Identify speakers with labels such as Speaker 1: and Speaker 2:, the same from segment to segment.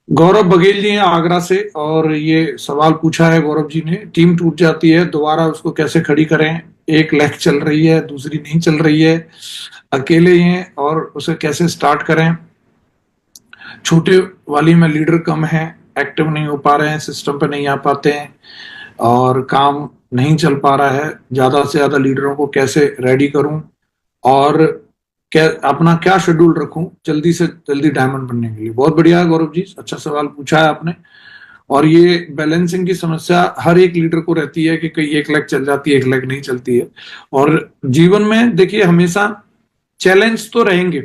Speaker 1: गौरव बघेल जी हैं आगरा से, और ये सवाल पूछा है गौरव जी ने, टीम टूट जाती है दोबारा उसको कैसे खड़ी करें। एक लेग चल रही है, दूसरी नहीं चल रही है, अकेले ही हैं, और उसे कैसे स्टार्ट करें। छोटे वाली में लीडर कम है, एक्टिव नहीं हो पा रहे हैं, सिस्टम पे नहीं आ पाते हैं, और काम नहीं चल पा रहा है। ज्यादा से ज्यादा लीडरों को कैसे रेडी करूं, और क्या अपना क्या शेड्यूल रखूं जल्दी से जल्दी डायमंड बनने के लिए। बहुत बढ़िया है गौरव जी, अच्छा सवाल पूछा है आपने। और ये बैलेंसिंग की समस्या हर एक लीडर को रहती है कि कहीं एक लेग चल जाती है, एक लेग नहीं चलती है। और जीवन में देखिए हमेशा चैलेंज तो रहेंगे,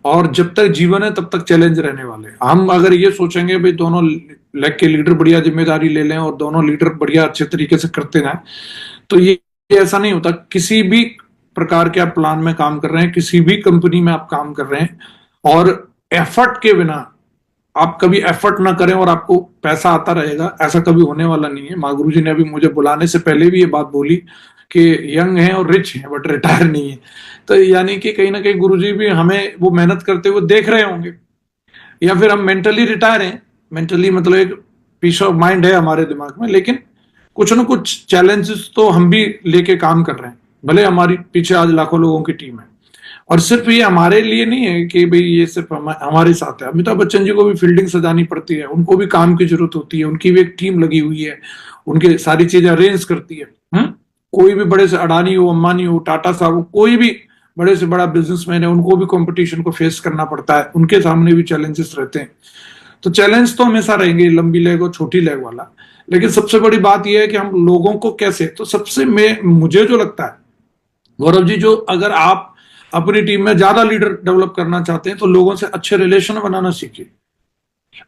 Speaker 1: और जब तक जीवन है तब तक चैलेंज रहने वाले हैं। हम अगर ये सोचेंगे भाई दोनों लेग के लीडर बढ़िया जिम्मेदारी ले लें और दोनों लीडर बढ़िया अच्छे तरीके से करते जाएं, तो ये ऐसा नहीं होता। किसी भी प्रकार के आप प्लान में काम कर रहे हैं, किसी भी कंपनी में आप काम कर रहे हैं, और एफर्ट के बिना आप कभी एफर्ट ना करें और आपको पैसा आता रहेगा, ऐसा कभी होने वाला नहीं है। माँ गुरु जी ने अभी मुझे बुलाने से पहले भी ये बात बोली कि यंग है और रिच है बट रिटायर नहीं है। तो यानी कि कहीं ना कहीं गुरु जी भी हमें वो मेहनत करते हुए देख रहे होंगे, या फिर हम मेंटली रिटायर हैं। मेंटली मतलब एक पीस ऑफ माइंड है हमारे दिमाग में, लेकिन कुछ ना कुछ चैलेंजेस तो हम भी लेके काम कर रहे हैं, भले हमारी पीछे आज लाखों लोगों की टीम है। और सिर्फ ये हमारे लिए नहीं है कि भाई ये सिर्फ हमारे साथ है। अमिताभ बच्चन जी को भी फील्डिंग सजानी पड़ती है, उनको भी काम की जरूरत होती है, उनकी भी एक टीम लगी हुई है, उनके सारी चीजें अरेंज करती है। कोई भी बड़े से अडानी हो, अंबानी हो, टाटा साहब हो, कोई भी बड़े से बड़ा बिजनेसमैन है, उनको भी कंपटीशन को फेस करना पड़ता है, उनके सामने भी चैलेंजेस रहते हैं। तो चैलेंज तो हमेशा रहेंगे, लंबी लेग और छोटी लेग वाला। लेकिन सबसे बड़ी बात यह है कि हम लोगों को कैसे, तो सबसे में मुझे जो लगता है गौरव जी, जो अगर आप अपनी टीम में ज्यादा लीडर डेवलप करना चाहते हैं तो लोगों से अच्छे रिलेशन बनाना सीखिए।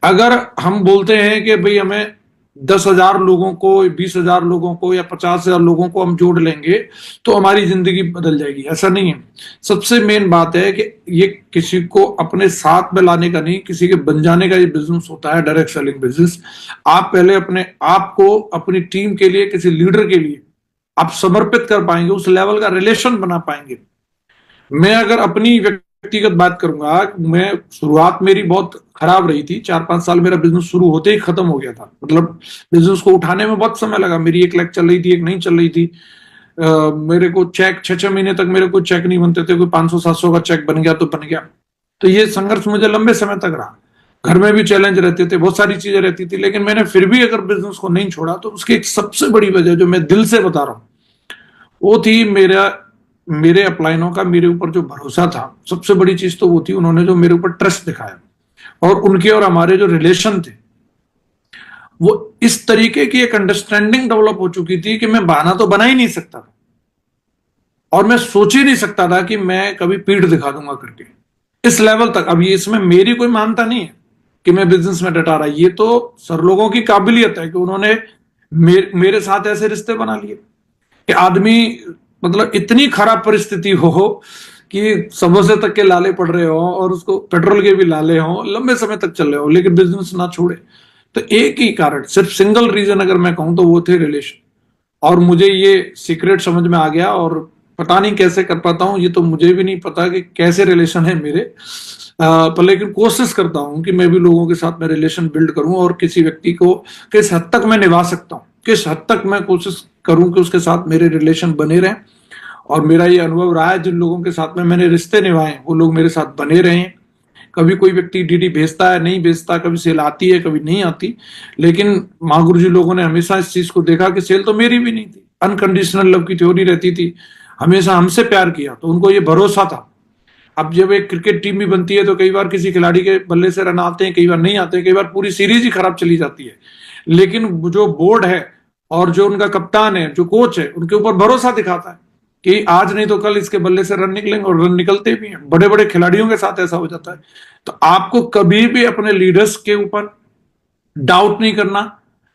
Speaker 1: अगर हम बोलते हैं कि भाई हमें 10,000 लोगों को, 20,000 लोगों को या 50,000 लोगों को हम जोड़ लेंगे तो हमारी जिंदगी बदल जाएगी, ऐसा नहीं है। सबसे मेन बात है कि ये किसी को अपने साथ में लाने का नहीं, किसी के बन जाने का ये बिजनेस होता है, डायरेक्ट सेलिंग बिजनेस। आप पहले अपने आप को अपनी टीम के लिए, किसी लीडर के लिए आप समर्पित कर पाएंगे, उस लेवल का रिलेशन बना पाएंगे। मैं अगर अपनी व्यक्तिगत बात करूंगा, मैं शुरुआत मेरी बहुत खराब रही थी। 4-5 साल मेरा बिजनेस शुरू होते ही खत्म हो गया था, मतलब बिजनेस को उठाने में बहुत समय लगा। मेरी एक लेग चल रही थी, एक नहीं चल रही थी। मेरे को चेक 6-6 महीने तक मेरे को चेक नहीं बनते थे, कोई 500-700 का चेक बन गया तो बन गया। तो ये संघर्ष मुझे लंबे समय तक रहा। घर में भी चैलेंज रहते थे, बहुत सारी चीजें रहती थी, लेकिन मैंने फिर भी अगर बिजनेस को नहीं छोड़ा तो उसकी एक सबसे बड़ी वजह, जो मैं दिल से बता रहा हूं, वो थी मेरे अपलाइनों का मेरे ऊपर जो भरोसा था। सबसे बड़ी चीज तो वो थी, उन्होंने जो मेरे ऊपर ट्रस्ट दिखाया, और उनके और हमारे जो रिलेशन थे वो इस तरीके की एक अंडरस्टैंडिंग डेवलप हो चुकी थी कि मैं बहाना तो बना ही नहीं सकता था, और मैं सोच ही नहीं सकता था कि मैं कभी पीठ दिखा दूंगा करके, इस लेवल तक। अब ये इसमें मेरी कोई मानता नहीं है कि मैं बिजनेस में डटा रहा, ये तो सर लोगों की काबिलियत है कि उन्होंने मेरे साथ ऐसे रिश्ते बना लिए कि आदमी, मतलब इतनी खराब परिस्थिति हो कि समोसे तक के लाले पड़ रहे हो और उसको पेट्रोल के भी लाले हो, लंबे समय तक चल रहे हो, लेकिन बिजनेस ना छोड़े। तो एक ही कारण, सिर्फ सिंगल रीजन अगर मैं कहूं तो वो थे रिलेशन। और मुझे ये सीक्रेट समझ में आ गया, और पता नहीं कैसे कर पाता हूँ, ये तो मुझे भी नहीं पता कि कैसे रिलेशन है मेरे। पर लेकिन कोशिश करता हूँ कि मैं भी लोगों के साथ में रिलेशन बिल्ड करूं, और किसी व्यक्ति को किस हद तक मैं निभा सकता हूँ, किस हद तक मैं कोशिश करूं कि उसके साथ मेरे रिलेशन बने रहें। और मेरा ये अनुभव रहा है, जिन लोगों के साथ में मैंने रिश्ते निभाए वो लोग मेरे साथ बने रहे हैं। कभी कोई व्यक्ति डीडी भेजता है, नहीं भेजता, कभी सेल आती है, कभी नहीं आती, लेकिन माँ गुरु जी लोगों ने हमेशा इस चीज को देखा कि सेल तो मेरी भी नहीं थी, अनकंडीशनल लव की थ्योरी रहती थी, हमेशा हमसे प्यार किया, तो उनको ये भरोसा था। अब जब एक क्रिकेट टीम भी बनती है तो कई बार किसी खिलाड़ी के बल्ले से रन आते हैं, कई बार नहीं आते हैं, कई बार पूरी सीरीज ही खराब चली जाती है, लेकिन जो बोर्ड है और जो उनका कप्तान है, जो कोच है, उनके ऊपर भरोसा दिखाता है कि आज नहीं तो कल इसके बल्ले से रन निकलेंगे, और रन निकलते भी हैं। बड़े बड़े खिलाड़ियों के साथ ऐसा हो जाता है। तो आपको कभी भी अपने लीडर्स के ऊपर डाउट नहीं करना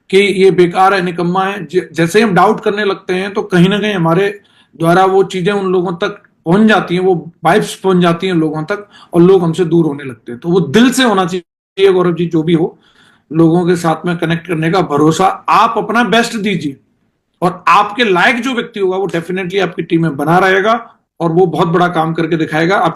Speaker 1: कि ये बेकार है, निकम्मा है। जैसे हम डाउट करने लगते हैं तो कहीं ना कहीं हमारे द्वारा वो चीजें उन लोगों तक पहुंच जाती हैं, वो वाइब्स पहुंच जाती हैं लोगों तक, और लोग हमसे दूर होने लगते हैं। तो वो दिल से होना चाहिए गौरव जी, जो भी हो, लोगों के साथ में कनेक्ट करने का भरोसा। आप अपना बेस्ट दीजिए, और आपके लायक जो व्यक्ति होगा वो डेफिनेटली आपकी टीम में बना रहेगा, और वो बहुत बड़ा काम करके दिखाएगा। आप